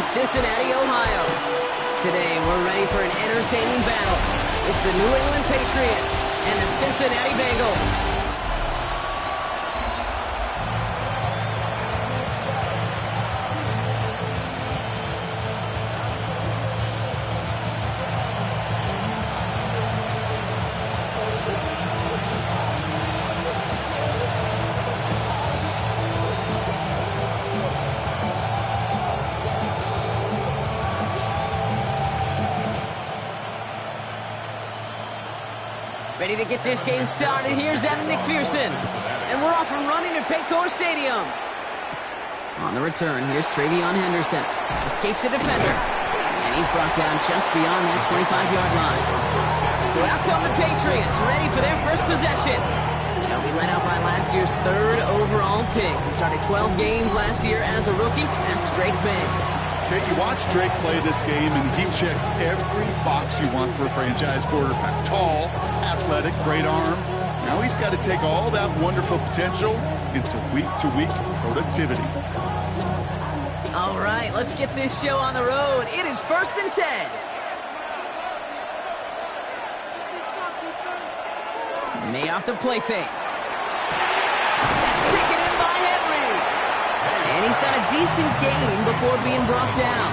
Cincinnati, Ohio. Today, we're ready for an entertaining battle. It's the New England Patriots and the Cincinnati Bengals. Ready to get this game started. Here's Evan McPherson. And we're off and running at Paycor Stadium. On the return, here's Travion Henderson. Escapes a defender. And he's brought down just beyond that 25-yard line. So out come the Patriots, ready for their first possession. They'll be led out by last year's third overall pick. He started 12 games last year as a rookie. That's Drake May. Okay, you watch Drake play this game, and he checks every box you want for a franchise quarterback. Tall, athletic, great arm. Now he's got to take all that wonderful potential into week-to-week productivity. All right, let's get this show on the road. It is 1st and 10. May off the play fake. That's taken in by Henry. And he's got a decent gain before being brought down.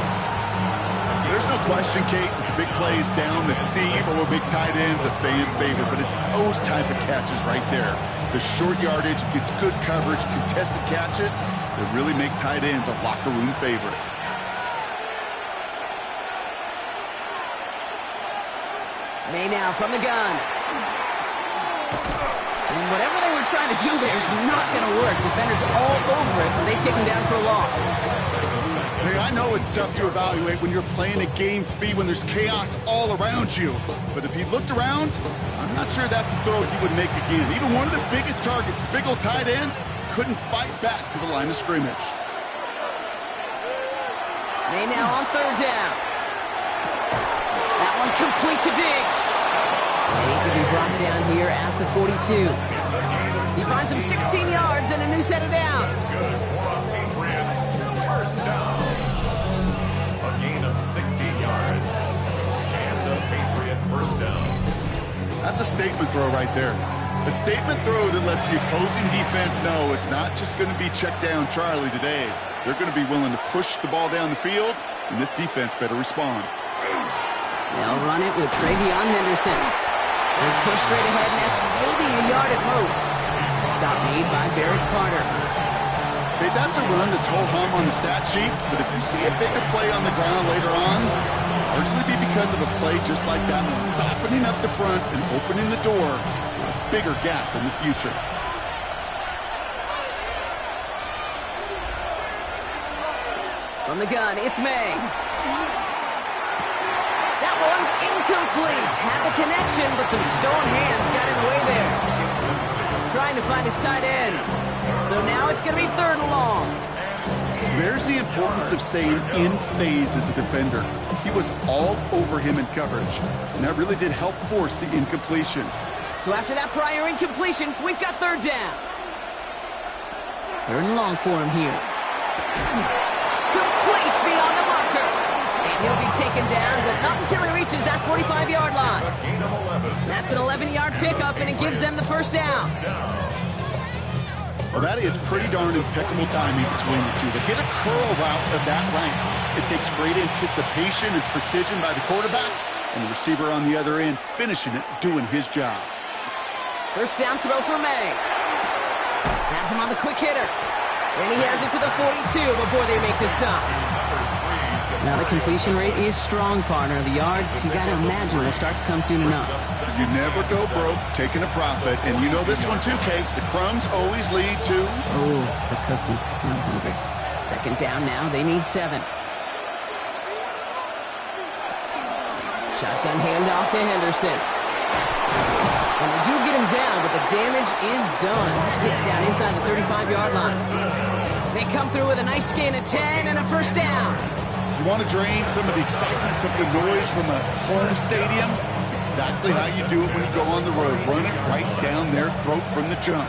There's no question, Kate, the big plays down the seam or big tight ends a fan favorite, but it's those type of catches right there. The short yardage gets good coverage, contested catches that really make tight ends a locker room favorite. May now from the gun. And whatever they were trying to do there is not going to work. Defenders all over it, so they take him down for a loss. Hey, I know it's tough to evaluate when you're playing at game speed when there's chaos all around you. But if he looked around, I'm not sure that's a throw he would make again. Even one of the biggest targets, big old tight end, couldn't fight back to the line of scrimmage. May now on 3rd down. That one complete to Diggs. And he's going to be brought down here at the 42. He finds him 16 yards and a new set of downs. Patriots, first down. A gain of 16 yards. And a Patriot first down. That's a statement throw right there. A statement throw that lets the opposing defense know it's not just going to be check down Charlie today. They're going to be willing to push the ball down the field, and this defense better respond. They'll run it with Travion Henderson. It's pushed straight ahead, and that's maybe a yard at most. Stop made by Barrett Carter. Okay, that's a run that's ho-hum on the stat sheet, but if you see a bigger play on the ground later on, largely be because of a play just like that one, softening up the front and opening the door to a bigger gap in the future. From the gun, it's May. That one's incomplete. Had the connection, but some stone hands got in the way there. Trying to find his tight end. So now it's going to be 3rd and long. There's the importance of staying in phase as a defender. He was all over him in coverage, and that really did help force the incompletion. So after that prior incompletion, we've got 3rd down. 3rd and long for him here. Complete beyond the marker. And he'll be taken down, but not until he reaches that 45-yard line. That's an 11-yard pickup, and it gives them the first down. Well, that is pretty darn impeccable timing between the two. They hit a curl route of that length. It takes great anticipation and precision by the quarterback, and the receiver on the other end finishing it, doing his job. First down throw for May. Has him on the quick hitter. And he has it to the 42 before they make the stop. Now the completion rate is strong, partner. The yards, you got to imagine, will start to come soon enough. You never go broke taking a profit, and you know this one too, Kate. The crumbs always lead to... Oh, the cookie. I'm hungry. 2nd down now. They need 7. Shotgun handoff to Henderson. And they do get him down, but the damage is done. This gets down inside the 35-yard line. They come through with a nice gain of 10 and a first down. You want to drain some of the excitement, some of the noise from a home stadium? It's exactly how you do it when you go on the road. Run it right down their throat from the jump.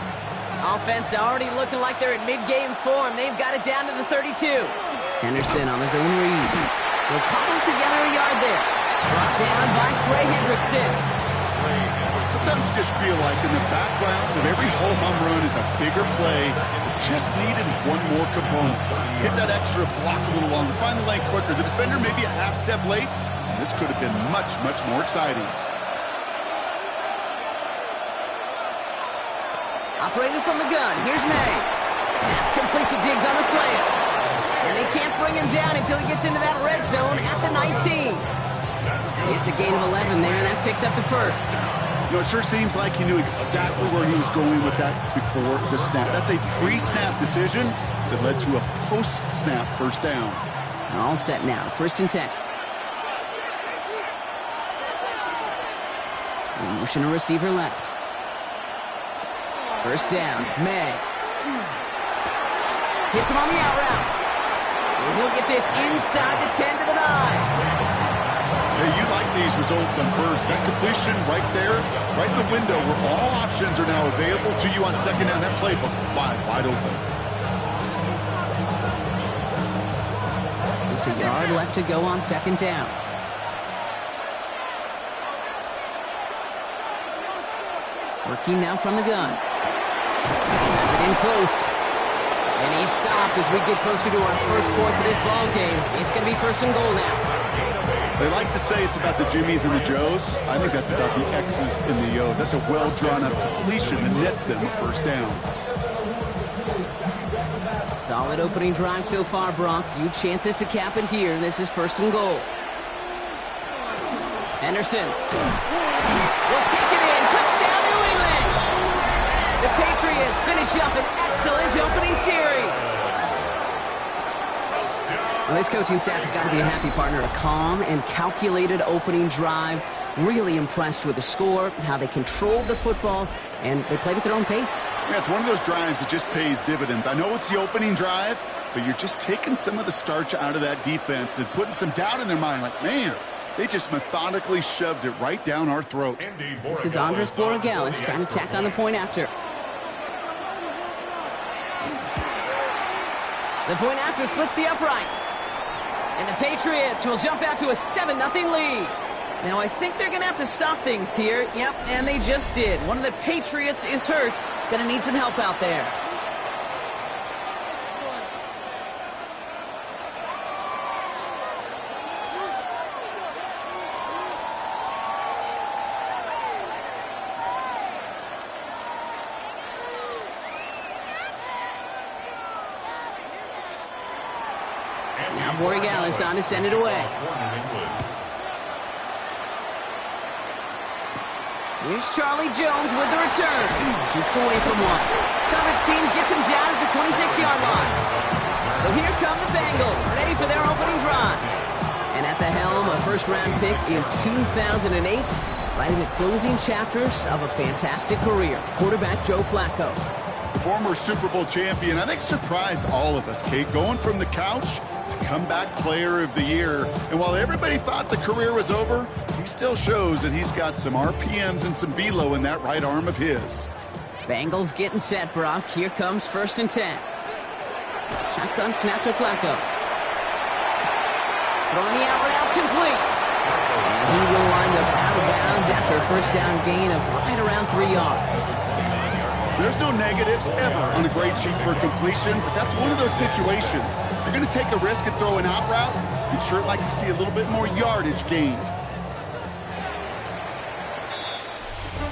Offense already looking like they're in mid-game form. They've got it down to the 32. Henderson on his own read. Will cobble together a yard there. Brought down by Trey Hendrickson. Sometimes you just feel like in the background of every home run is a bigger play. It just needed one more component. Hit that extra block a little longer. Find the lane quicker. The defender may be a half step late. And this could have been much, much more exciting. Operating from the gun. Here's May. That's complete to Diggs on the slant. And they can't bring him down until he gets into that red zone at the 19. It's a gain of 11 there, and that picks up the first. You know, it sure seems like he knew exactly where he was going with that before the snap. That's a pre-snap decision that led to a post-snap first down. All set now. 1st and 10. Motion a receiver left. 1st down. May. Hits him on the out route. And he'll get this inside the 10 to the 9. Hey, you like these results on first. That completion right there, right in the window where all options are now available to you on 2nd down. That playbook wide open. Just a yard left to go on 2nd down. Working now from the gun. Has it in close. And he's stopped as we get closer to our first points of this ball game. It's going to be 1st and goal now. They like to say it's about the Jimmies and the Joes. I think that's about the X's and the O's. That's a well-drawn-up completion that nets them a 1st down. Solid opening drive so far, Brock. Few chances to cap it here. This is 1st and goal. Henderson will take it in. Touchdown, New England! The Patriots finish up an excellent opening series. Well, this coaching staff has got to be a happy partner. A calm and calculated opening drive. Really impressed with the score, how they controlled the football, and they played at their own pace. Yeah, it's one of those drives that just pays dividends. I know it's the opening drive, but you're just taking some of the starch out of that defense and putting some doubt in their mind. Like, man, they just methodically shoved it right down our throat. This is Andres Borregales trying to tack on the point after. The point after splits the uprights. And the Patriots will jump out to a 7-0 lead. Now, I think they're going to have to stop things here. Yep, and they just did. One of the Patriots is hurt. Going to need some help out there. Now Borregales on to send it away. Here's Charlie Jones with the return. Jukes away from one. Coverage team gets him down at the 26-yard line. So here come the Bengals, ready for their opening drive. And at the helm, a first-round pick in 2008, writing the closing chapters of a fantastic career. Quarterback Joe Flacco. The former Super Bowl champion, I think, surprised all of us, Kate. Going from the couch to comeback player of the year. And while everybody thought the career was over, he still shows that he's got some RPMs and some velo in that right arm of his. Bengals getting set, Brock. Here comes 1st and 10. Shotgun snap to Flacco. Throwing the out route complete. And he will wind up out of bounds after a 1st down gain of right around 3 yards. There's no negatives ever on a grade sheet for completion, but that's one of those situations. If you're going to take a risk and throw an out route, you'd sure like to see a little bit more yardage gained.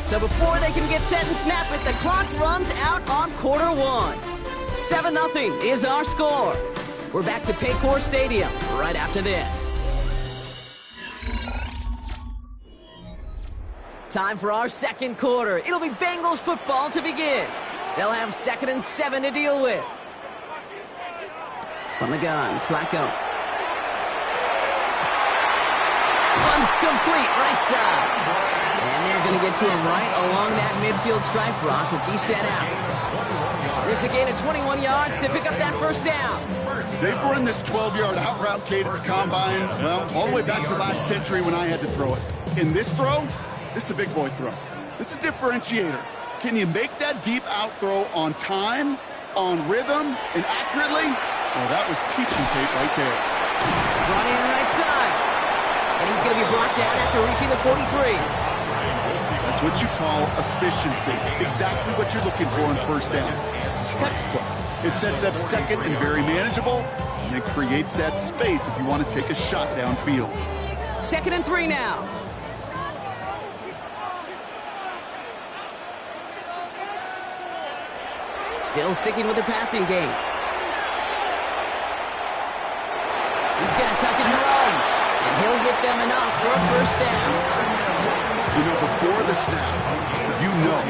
So before they can get set and snap it, the clock runs out on quarter 1. 7-0 is our score. We're back to Paycor Stadium right after this. Time for our second quarter. It'll be Bengals football to begin. They'll have 2nd and 7 to deal with. From the gun, Flacco. That one's complete, right side. And they're going to get to him right along that midfield stripe, Brock, as he set out. It's a gain of 21 yards to pick up that 1st down. They've run this 12-yard out route, Kate, at the combine, well, all the way back to last century when I had to throw it. In this throw, this is a big boy throw. This is a differentiator. Can you make that deep out throw on time, on rhythm, and accurately? Well, that was teaching tape right there. Brought in right side. And he's going to be brought down after reaching the 43. That's what you call efficiency. Exactly what you're looking for in first down. Textbook. It sets up second and very manageable, and it creates that space if you want to take a shot downfield. 2nd and 3 now. Still sticking with the passing game. He's going to tuck it and run. And he'll get them enough for a first down. You know, before the snap,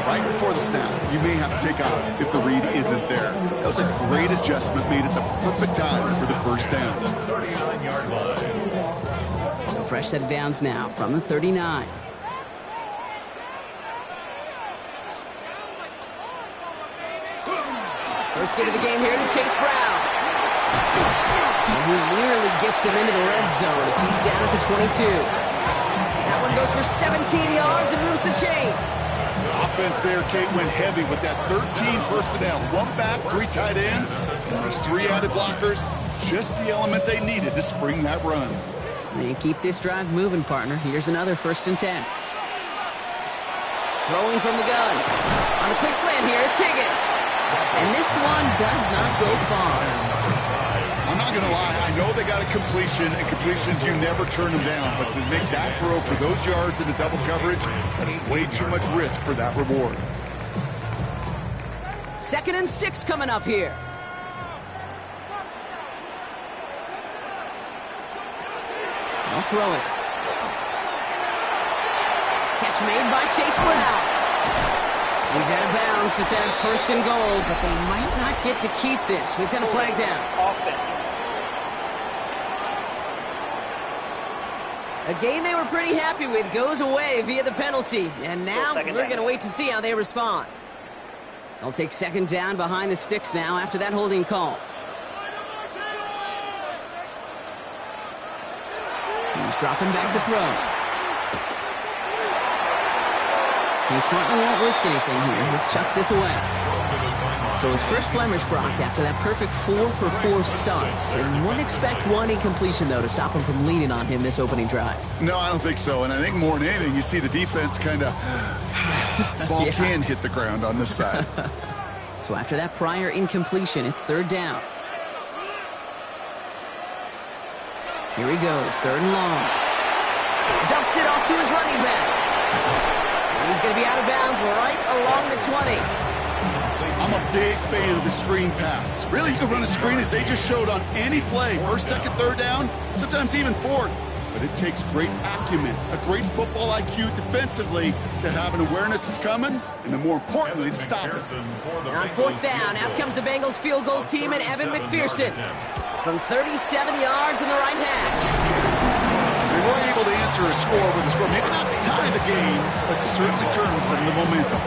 right before the snap, you may have to take off if the read isn't there. That was a great adjustment made at the perfect time for the first down. 39-yard line. So fresh set of downs now from the 39. First hit of the game here to Chase Brown. And he nearly gets him into the red zone as he's down at the 22. That one goes for 17 yards and moves the chains. Offense there, Kate, went heavy with that 13 personnel. 1 back, 3 tight ends, and those 3 added blockers. Just the element they needed to spring that run. They keep this drive moving, partner. Here's another 1st and 10. Throwing from the gun. On the quick slant here, it's Higgins. And this one does not go far. I'm not going to lie, I know they got a completion, and completions, you never turn them down. But to make that throw for those yards in the double coverage, that's way too much risk for that reward. 2nd and 6 coming up here. I'll throw it. Catch made by Chase Brown. He's out of bounds to set up 1st and goal, but they might not get to keep this. We've got a flag down. A game they were pretty happy with goes away via the penalty. And now we're going to wait to see how they respond. They'll take 2nd down behind the sticks now after that holding call. He's dropping back to throw. He smartly won't risk anything here. Just chucks this away. So his first blemish, Brock, after that perfect 4-for-4 starts. And wouldn't expect one incompletion, though, to stop him from leaning on him this opening drive. No, I don't think so. And I think more than anything, you see the defense kind of... ball can hit the ground on this side. So after that prior incompletion, it's 3rd down. Here he goes, 3rd and long. Dumps it off to his running back. And he's going to be out of bounds right along the 20. I'm a big fan of the screen pass. Really, you can run a screen as they just showed on any play. 1st, 2nd, 3rd down, sometimes even 4th. But it takes great acumen, a great football IQ defensively to have an awareness it's coming, and then more importantly, to stop it. On 4th down, out comes the Bengals field goal team and Evan McPherson from 37 yards in the right half. They were able to answer a score with a score, maybe not to tie the game, but to certainly turn some of the momentum.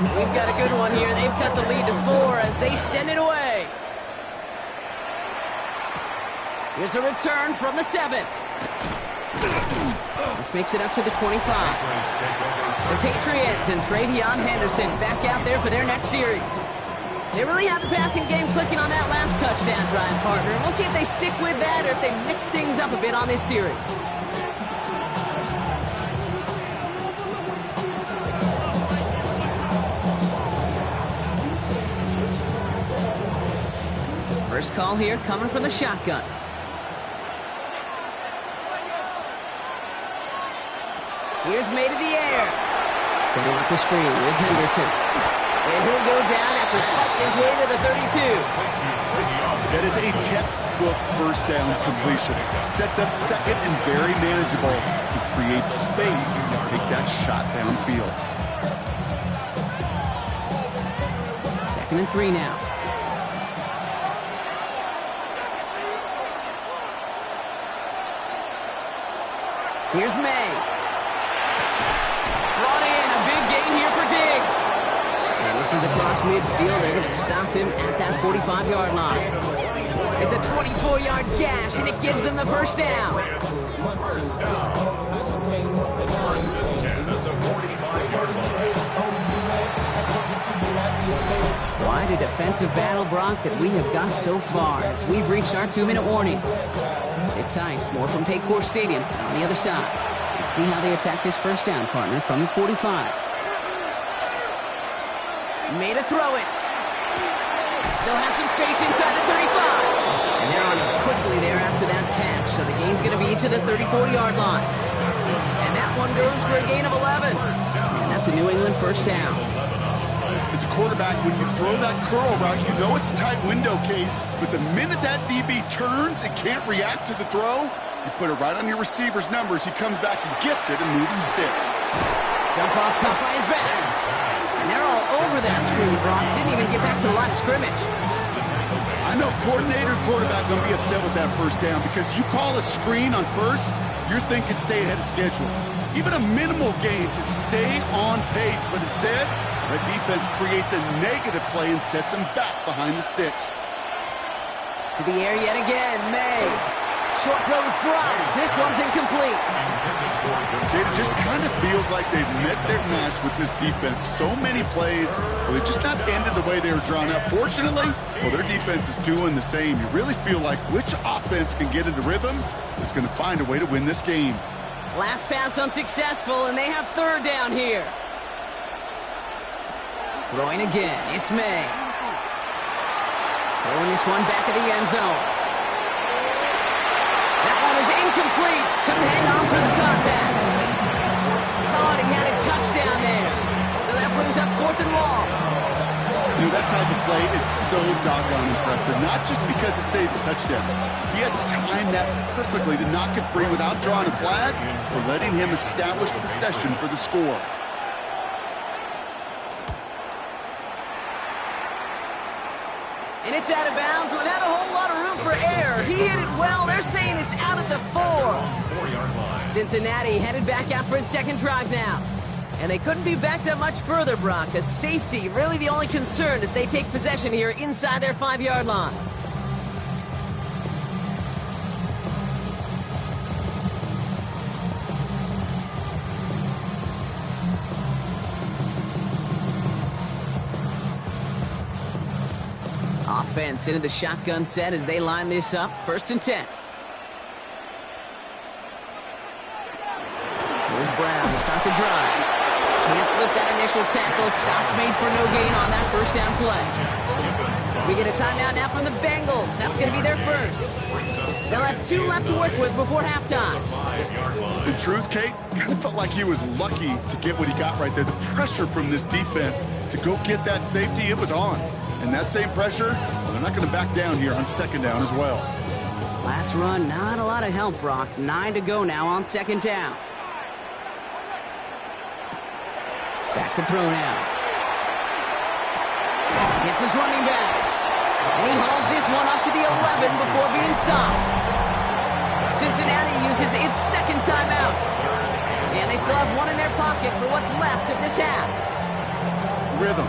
We've got a good one here. They've cut the lead to 4 as they send it away. Here's a return from the 7. This makes it up to the 25. The Patriots and Travion Henderson back out there for their next series. They really have the passing game clicking on that last touchdown drive, partner. And we'll see if they stick with that or if they mix things up a bit on this series. First call here coming from the shotgun. Here's made in the air. Setting up the screen with Henderson. And he'll go down after fighting his way to the 32. That is a textbook first down completion. Sets up second and very manageable. It creates space to take that shot downfield. 2nd and 3 now. Here's May. Brought in, a big gain here for Diggs. And this is across midfield. They're going to stop him at that 45-yard line. It's a 24-yard gash, and it gives them the first down. First down. First and 10 at the 45-yard line. Quite a defensive battle, Brock, that we have got so far as we've reached our 2-minute warning. Sit tight. More from Paycor Stadium on the other side. Let's see how they attack this first down, partner, from the 45. Made a throw it. Still has some space inside the 35. And they're on him quickly there after that catch. So the gain's going to be to the 34-yard line. And that one goes for a gain of 11. And that's a New England first down. As a quarterback, when you throw that curl route, you know it's a tight window, Kate. But the minute that DB turns and can't react to the throw, you put it right on your receiver's numbers. He comes back and gets it and moves the sticks. Jump off caught by his back. And they're all over that screen, Brock. Didn't even get back to the line of scrimmage. I know coordinator and quarterback going to be upset with that first down because you call a screen on first, you're thinking stay ahead of schedule. Even a minimal gain to stay on pace, but instead, the defense creates a negative play and sets him back behind the sticks. To the air yet again, May. Short throw is dropped. This one's incomplete. It just kind of feels like they've met their match with this defense. So many plays, well, they just not ended the way they were drawn up. Fortunately, well, their defense is doing the same. You really feel like which offense can get into rhythm is going to find a way to win this game. Last pass unsuccessful, and they have third down here. Throwing again, it's May. Throwing this one back of the end zone. That one is incomplete. Couldn't hang on through the contact. Thought he had a touchdown there. So that brings up 4th and long. You know, that type of play is so doggone impressive. Not just because it saves a touchdown. He had timed that perfectly to knock it free without drawing a flag or letting him establish possession for the score. And it's out of bounds without a whole lot of room for error. He hit it well. They're saying it's out at the 4. 4-yard line. Cincinnati headed back out for its second drive now. And they couldn't be backed up much further, Brock. A safety, really the only concern if they take possession here inside their 5-yard line. Offense into the shotgun set as they line this up. 1st and 10. Here's Brown to start the drive. Can't slip that initial tackle. Stops made for no gain on that first down play. We get a timeout now from the Bengals. That's going to be their first. They'll have 2 left to work with before halftime. In truth, Kate, kind of felt like he was lucky to get what he got right there. The pressure from this defense to go get that safety, it was on. And that same pressure, well, they're not going to back down here on 2nd down as well. Last run, not a lot of help, Brock. 9 to go now on 2nd down. Back to throw now. Gets his running back. And he hauls this one up to the 11 before being stopped. Cincinnati uses its second timeout. And they still have one in their pocket for what's left of this half. Rhythm.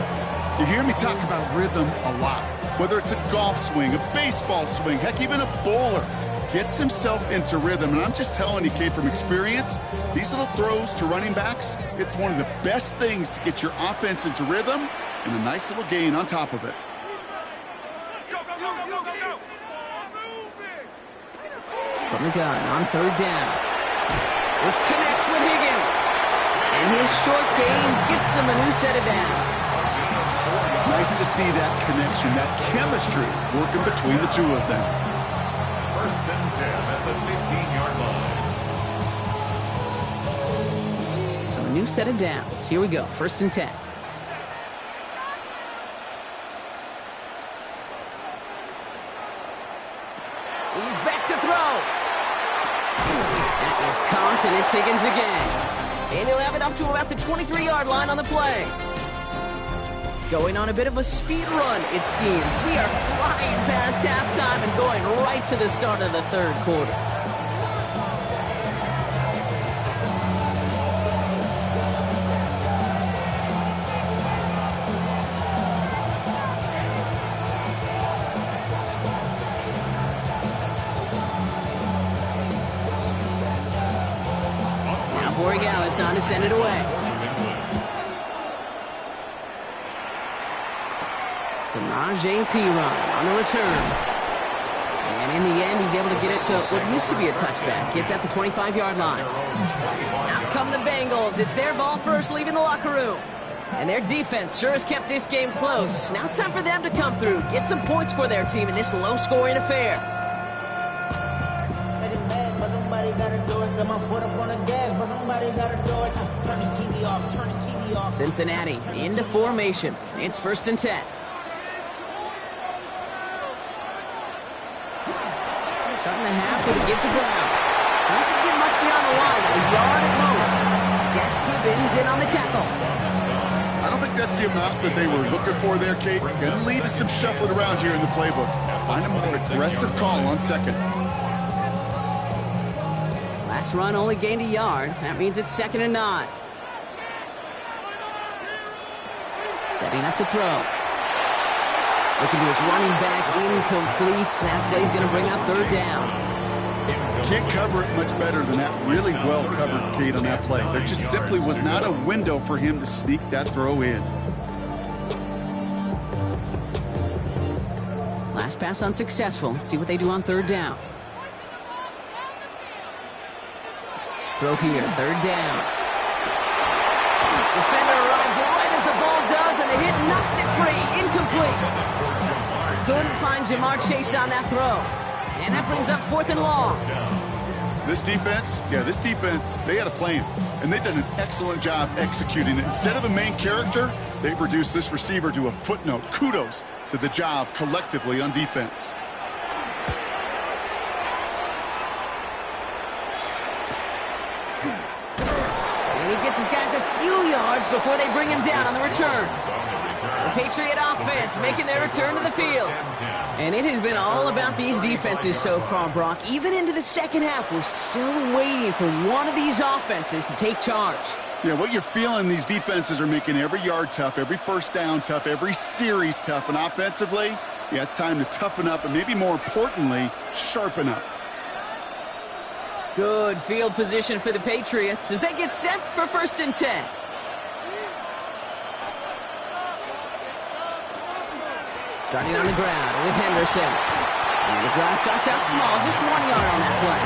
You hear me talk about rhythm a lot. Whether it's a golf swing, a baseball swing, heck, even a bowler gets himself into rhythm. And I'm just telling you, Kate, from experience, these little throws to running backs, it's one of the best things to get your offense into rhythm and a nice little gain on top of it. From the gun on 3rd down. This connects with Higgins. And his short gain gets them a new set of downs. Nice to see that connection, that chemistry working between the two of them. 1st and 10 at the 15-yard line. So a new set of downs. Here we go. 1st and 10. He's back to throw. That is caught, and it's Higgins again. And he'll have it up to about the 23-yard line on the play. Going on a bit of a speed run, it seems. We are flying past halftime and going right to the start of the 3rd quarter. Corey Gallis on to send it away. Samaje Perine on the return. And in the end, he's able to get it to what used to be a touchback. It's at the 25-yard line. Out come the Bengals. It's their ball first, leaving the locker room. And their defense sure has kept this game close. Now it's time for them to come through, get some points for their team in this low-scoring affair. Cincinnati into formation. It's 1st and 10. Starting the half with a give to Brown. He doesn't get much beyond the line, a yard at most. Jack Gibbons in on the tackle. I don't think that's the amount that they were looking for there, Kate. Going to lead to some shuffling around here in the playbook. Find a more aggressive call on second. Last run only gained a yard. That means it's 2nd and 9. Setting up to throw. Looking to his running back, incomplete. That play's going to bring up 3rd down. Can't cover it much better than that. Really well covered, Kate, on that play. There just simply was not a window for him to sneak that throw in. Last pass unsuccessful. Let's see what they do on 3rd down. Throw here, 3rd down. Defender arrives right as the ball does, and the hit knocks it free. Incomplete. Couldn't find Jamar Chase on that throw. And that brings up 4th and long. This defense, they had a plan. And they've done an excellent job executing it. Instead of a main character, they've reduced this receiver to a footnote. Kudos to the job collectively on defense. And he gets his guys a few yards before they bring him down on the return. The Patriot offense making their return to the field. And it has been all about these defenses so far, Brock. Even into the second half, we're still waiting for one of these offenses to take charge. Yeah, what you're feeling, these defenses are making every yard tough, every first down tough, every series tough. And offensively, yeah, it's time to toughen up and maybe more importantly, sharpen up. Good field position for the Patriots as they get set for 1st and 10. Starting on the ground with Henderson. And the drive starts out small, just 1 yard on that play.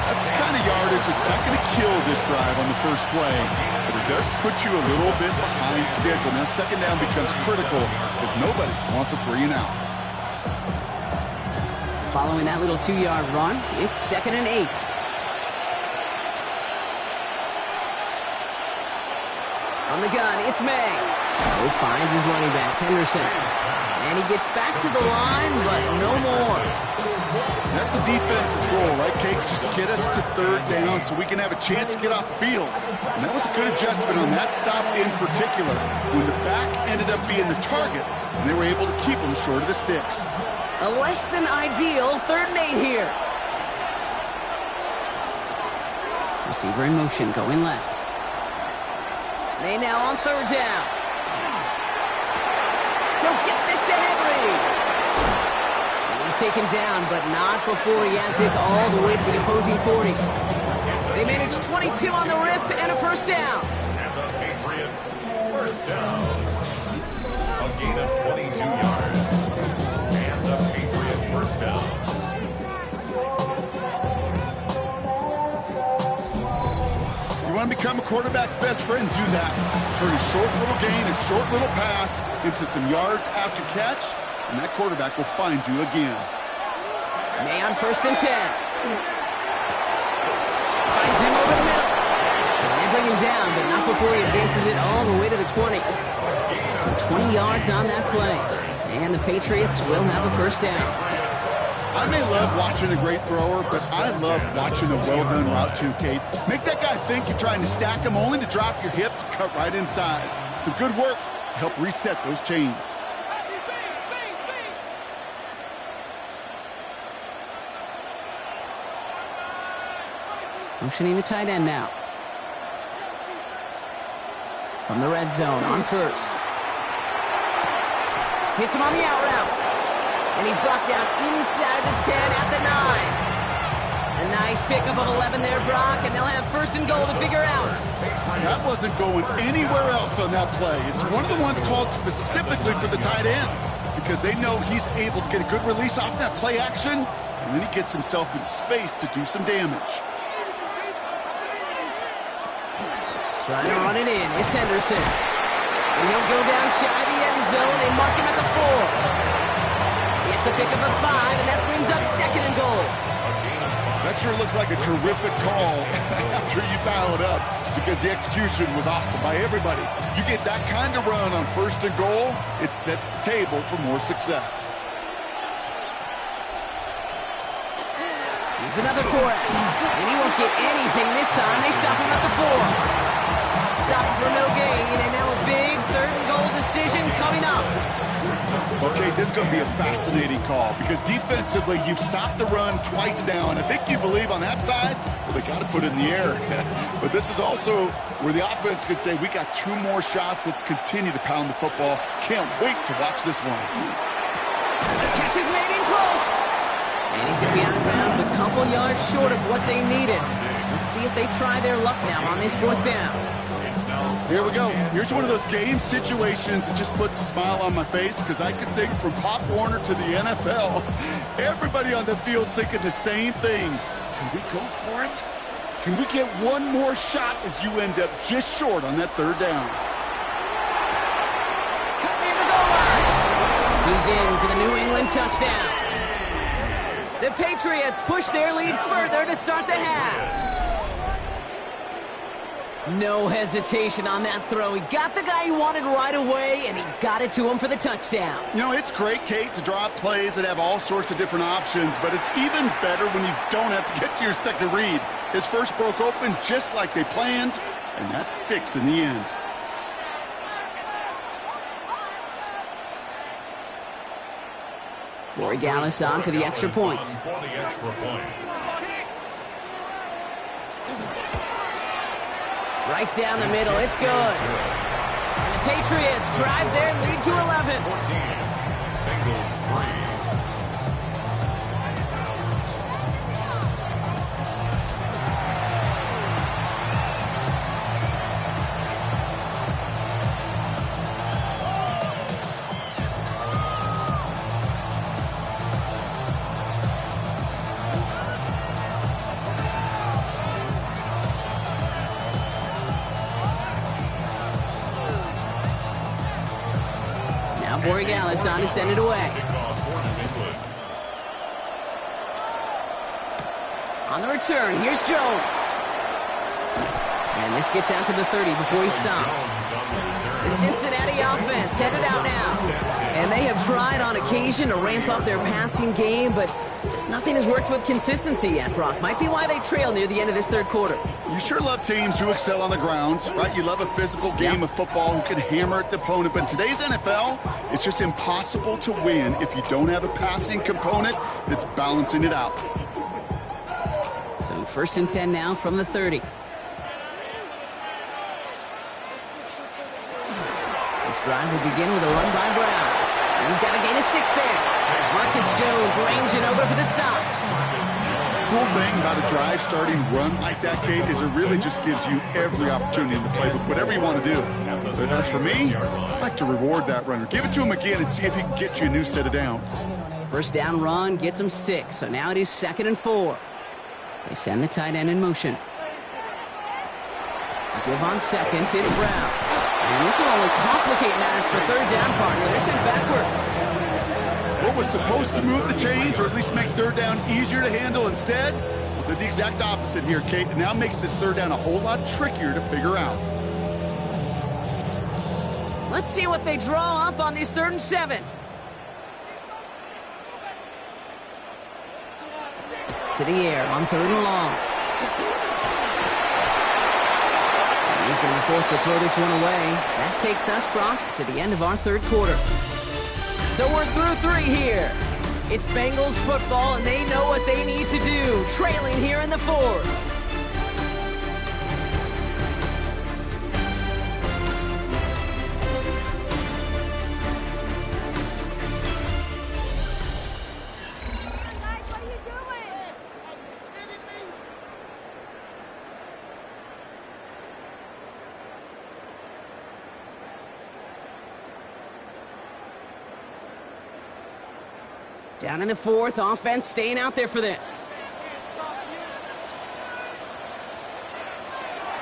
That's the kind of yardage that's not going to kill this drive on the first play, but it does put you a little bit behind schedule. Now 2nd down becomes critical because nobody wants a 3 and out. Following that little 2-yard run, it's 2nd and 8. On the gun, it's May. Who finds his running back, Henderson. And he gets back to the line, but no more. That's a defense's goal, right, Kate? Just get us to 3rd down so we can have a chance to get off the field. And that was a good adjustment on that stop in particular, when the back ended up being the target, and they were able to keep him short of the sticks. A less than ideal 3rd and 8 here. Receiver in motion, going left. May now on 3rd down. He'll get this to Henry. And he's taken down, but not before he has this all the way to the opposing 40. They manage 22 on the rip and a 1st down. And the Patriots, 1st down. A gain of 22 yards. And the Patriot 1st down. You want to become a quarterback's best friend? Do that. Turn a short little gain, a short little pass into some yards after catch, and that quarterback will find you again. May on 1st and 10. Finds him over the middle. And they bring him down, but not before he advances it all the way to the 20. So 20 yards on that play. And the Patriots will have a 1st down. I may love watching a great thrower, but I love watching a well-done route too, Kate. Make that guy think you're trying to stack him only to drop your hips and cut right inside. Some good work to help reset those chains. Motioning the tight end now. From the red zone on 1st. Hits him on the out route. And he's brought down inside the 10 at the 9. A Nice pickup of 11 there, Brock, and they'll have first and goal to figure out. That wasn't going anywhere else on that play. It's one of the ones called specifically for the tight end because they know he's able to get a good release off that play action, and then he gets himself in space to do some damage. Trying to run it in. It's Henderson. And he'll go down shy of the end zone. They mark him at the 4. It's a pickup of 5, and that brings up second and goal. That sure looks like a terrific call after you dial it up because the execution was awesome by everybody. You get that kind of run on first and goal, it sets the table for more success. Here's another 4. And he won't get anything this time. They stop him at the 4. Stop for no gain, and now a big third and goal decision coming up. Okay, this is going to be a fascinating call because defensively, you've stopped the run twice now, and I think you believe on that side, well, they got to put it in the air. But this is also where the offense could say, we got 2 more shots. Let's continue to pound the football. Can't wait to watch this one. The catch is made in close. And he's going to be out of bounds a couple yards short of what they needed. Let's see if they try their luck now on this 4th down. Here we go. Here's one of those game situations that just puts a smile on my face because I can think from Pop Warner to the NFL, everybody on the field thinking the same thing. Can we go for it? Can we get one more shot as you end up just short on that 3rd down? Cut near the goal line. He's in for the New England touchdown. The Patriots push their lead further to start the half. No hesitation on that throw. He got the guy he wanted right away, and he got it to him for the touchdown. You know, it's great, Kate, to draw up plays that have all sorts of different options, but it's even better when you don't have to get to your second read. His first broke open just like they planned, and that's 6 in the end. Corey Gallis on for the extra point. Right down the middle, it's good. And the Patriots drive their lead to 11. 14, Bengals 3. Corey Gallis on to send it away. On the return, here's Jones. And this gets out to the 30 before he stopped. The Cincinnati offense headed out now. And they have tried on occasion to ramp up their passing game, but nothing has worked with consistency yet, Brock. Might be why they trail near the end of this 3rd quarter. You sure love teams who excel on the ground, right? You love a physical game of football who can hammer at the opponent. But in today's NFL, it's just impossible to win if you don't have a passing component that's balancing it out. So 1st and 10 now from the 30. This drive will begin with a run by Brown. He's got a gain of 6 there. Marcus Jones ranging over for the stop. Cool thing about a drive starting run like that, Kate, is it really just gives you every opportunity in the playbook, whatever you want to do. But as for me, I like to reward that runner. Give it to him again and see if he can get you a new set of downs. 1st down run gets him 6, so now it is 2nd and 4. They send the tight end in motion. Give on 2nd, it's Brown. And this will only complicate matters for 3rd down, partner. They're sent backwards. What was supposed to move the chains, or at least make 3rd down easier to handle instead, well, did the exact opposite here, Kate. It now makes this 3rd down a whole lot trickier to figure out. Let's see what they draw up on this 3rd and 7. To the air on 3rd and long. And he's going to be forced to throw this one away. That takes us, Brock, to the end of our 3rd quarter. So we're through 3 here. It's Bengals football, and they know what they need to do, trailing here in the 4th. Down in the fourth, offense staying out there for this.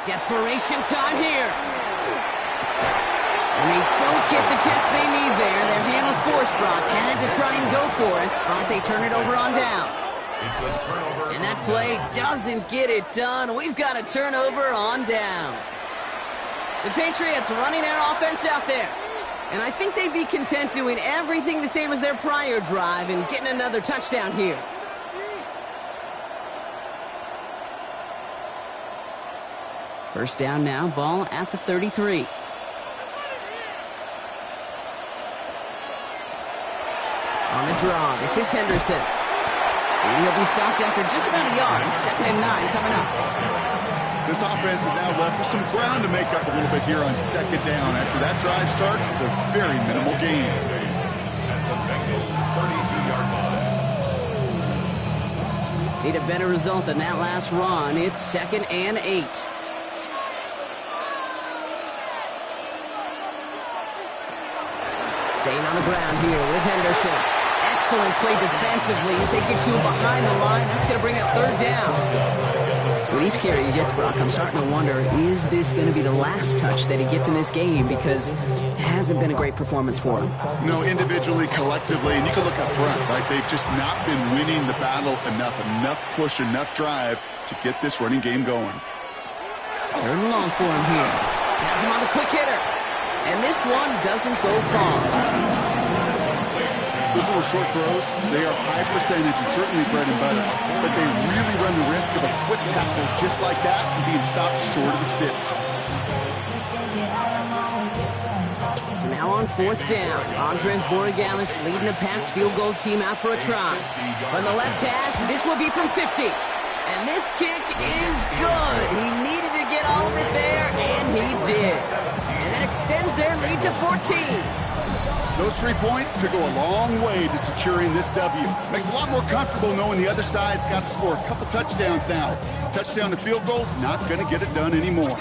Desperation time here. And they don't get the catch they need there. Their hand was forced, Brock. Had to try and go for it, but they turn it over on downs. And that play doesn't get it done. We've got a turnover on downs. The Patriots running their offense out there. And I think they'd be content doing everything the same as their prior drive and getting another touchdown here. First down now, ball at the 33. On the draw, this is Henderson. And he'll be stopped after just about a yard. 2nd and 9 coming up. This offense is now left with some ground to make up a little bit here on 2nd down after that drive starts with a very minimal gain. At the Bengals 32-yard line. Need a better result than that last run. It's 2nd and 8. Staying on the ground here with Henderson. Excellent play defensively as they get to him behind the line. That's going to bring up 3rd down. With each carry he gets, Brock, I'm starting to wonder, is this going to be the last touch that he gets in this game? Because it hasn't been a great performance for him. No, individually, collectively, and you can look up front, right? They've just not been winning the battle enough push, enough drive to get this running game going. 3rd and long for him here. Has him on the quick hitter. And this one doesn't go far. Those little short throws, they are high percentage and certainly bread and butter. But they really run the risk of a quick tackle just like that and being stopped short of the sticks. So now on 4th down, Andres Borregales leading the Pats field goal team out for a try. On the left hash, this will be from 50. And this kick is good. He needed to get all of it there, and he did. And that extends their lead to 14. Those 3 points could go a long way to securing this W. Makes it a lot more comfortable knowing the other side's got to score a couple touchdowns now. Touchdown to field goals, not going to get it done anymore.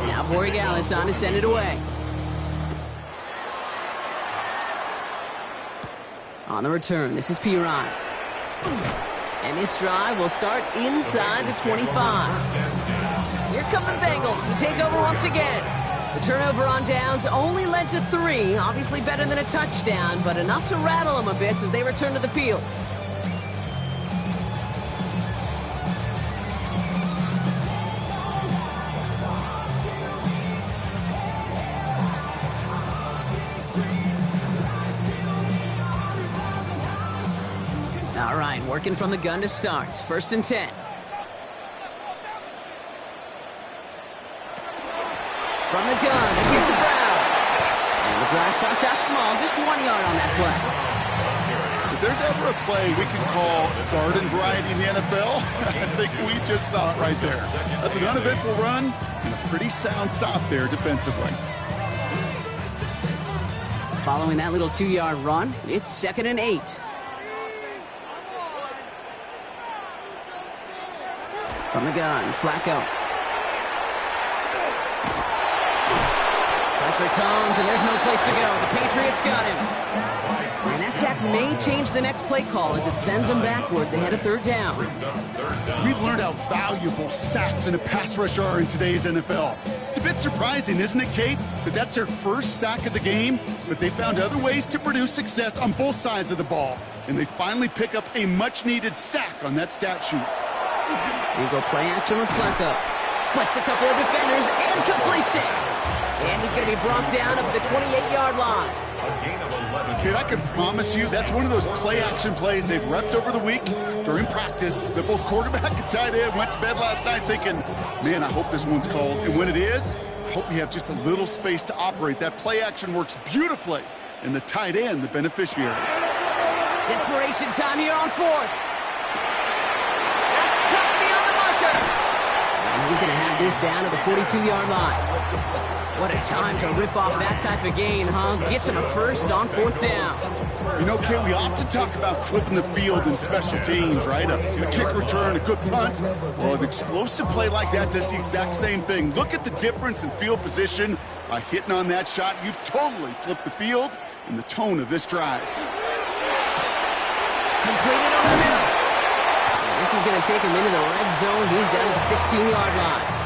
Now Borregales on to send it away. On the return, this is Pirine. And this drive will start inside the 25. Here come the Bengals to take over once again. The turnover on downs only led to 3. Obviously better than a touchdown, but enough to rattle them a bit as they return to the field. All right, working from the gun to start. 1st and 10. From the gun, he gets to Brown. And the drive starts out small, just 1 yard on that play. If there's ever a play we can call garden variety in the NFL, I think we just saw it right there. That's an uneventful run and a pretty sound stop there defensively. Following that little 2-yard run, it's 2nd and 8. From the gun, Flacco. Pressure comes, and there's no place to go. The Patriots got him. And that sack may change the next play call as it sends them backwards ahead of 3rd down. We've learned how valuable sacks and a pass rush are in today's NFL. It's a bit surprising, isn't it, Kate, that that's their first sack of the game, but they found other ways to produce success on both sides of the ball, and they finally pick up a much-needed sack on that stat sheet. We go play action with Flacco. Splits a couple of defenders and completes it. And he's going to be brought down up at the 28-yard line. Kid, I can promise you that's one of those play-action plays they've repped over the week during practice. That both quarterback and tight end went to bed last night thinking, man, I hope this one's called. And when it is, I hope you have just a little space to operate. That play-action works beautifully, and the tight end, the beneficiary. Desperation time here on 4th. That's cut beyond the marker. And he's going to have this down to the 42-yard line. What a time to rip off that type of gain, huh? Gets him a first on 4th down. You know, Kay, we often talk about flipping the field in special teams, right? A kick return, a good punt. Well, an explosive play like that does the exact same thing. Look at the difference in field position. By hitting on that shot, you've totally flipped the field and the tone of this drive. Completed over the middle. This is going to take him into the red zone. He's down at the 16-yard line.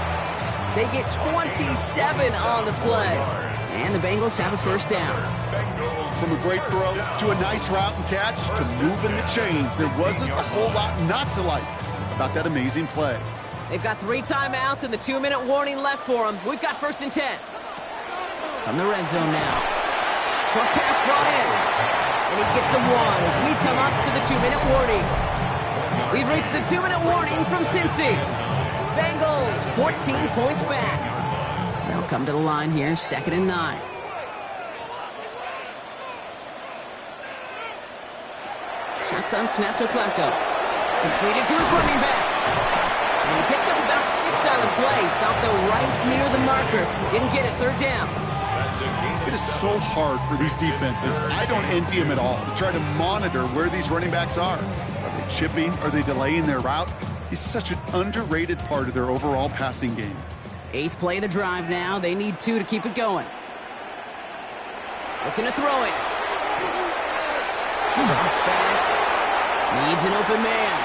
They get 27 on the play. And the Bengals have a first down. From a great throw to a nice route and catch to moving the chains, there wasn't a whole lot not to like about that amazing play. They've got 3 timeouts and the 2-minute warning left for them. We've got 1st and 10. From the red zone now. Short pass brought in. And he gets a 1 as we come up to the 2-minute warning. We've reached the 2-minute warning from Cincy. Bengals 14 points back. They'll come to the line here, 2nd and 9. Shotgun snap to Flacco. Completed to his running back. And he picks up about 6 on the play. Stopped though right near the marker. Didn't get it, 3rd down. It is so hard for these defenses. I don't envy them at all to try to monitor where these running backs are. Are they chipping? Are they delaying their route? He's such an underrated part of their overall passing game. 8th play of the drive now. They need 2 to keep it going. Looking to throw it. Drops back. Needs an open man.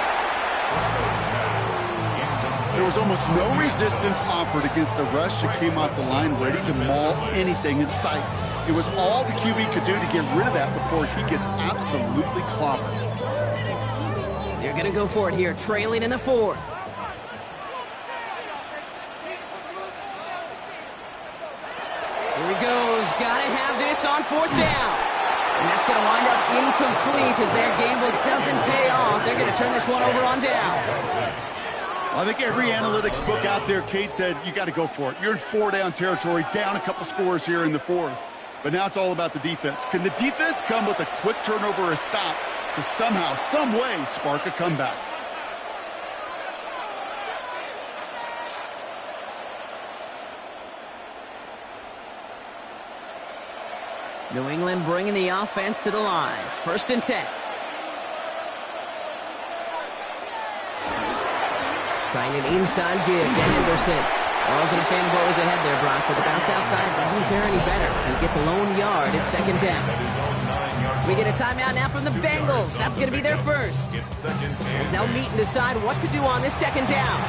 There was almost no resistance offered against the rush that came off the line ready to maul anything in sight. It was all the QB could do to get rid of that before he gets absolutely clobbered. They're going to go for it here, trailing in the 4th. Here he goes. Got to have this on 4th down. And that's going to wind up incomplete as their gamble doesn't pay off. They're going to turn this one over on downs. I think every analytics book out there, Kate, said you got to go for it. You're in 4-down territory, down a couple scores here in the 4th. But now it's all about the defense. Can the defense come with a quick turnover or a stop to somehow, some way, spark a comeback? New England bringing the offense to the line. 1st and 10. Trying an inside give to Henderson. Wasn't a fan of what was ahead there, Brock, but the bounce outside doesn't fare any better. He gets a lone yard at 2nd down. We get a timeout now from the Bengals. That's going to be their first. As they'll meet and decide what to do on this 2nd down.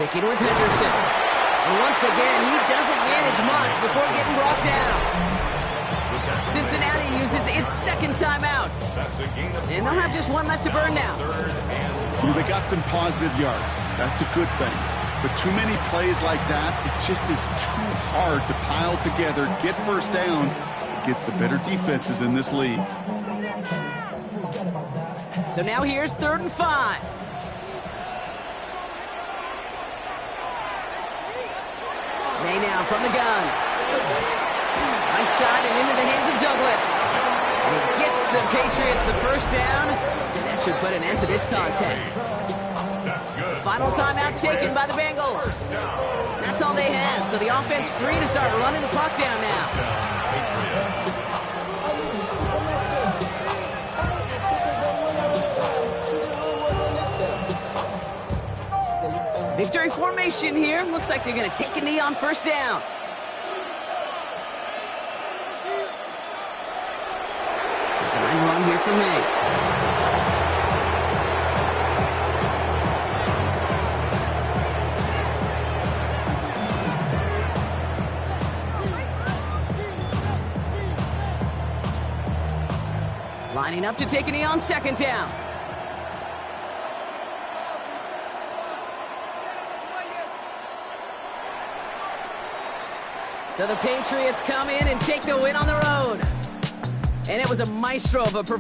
Sticking with Henderson. And once again, he doesn't manage much before getting brought down. Cincinnati uses its 2nd timeout. And they'll have just 1 left to burn now. They got some positive yards. That's a good thing. But too many plays like that, it just is too hard to pile together, get first downs against the better defenses in this league. So now here's 3rd and 5. May now from the gun. Right side and into the hands of Douglas. And he gets the Patriots the first down. And that should put an end to this contest. Final timeout taken by the Bengals. That's all they had. So the offense free to start running the clock down now. Victory formation here. Looks like they're going to take a knee on 1st down. Design run here for May. Lining up to take a knee on 2nd down. So the Patriots come in and take the win on the road. And it was a maestro of a performance.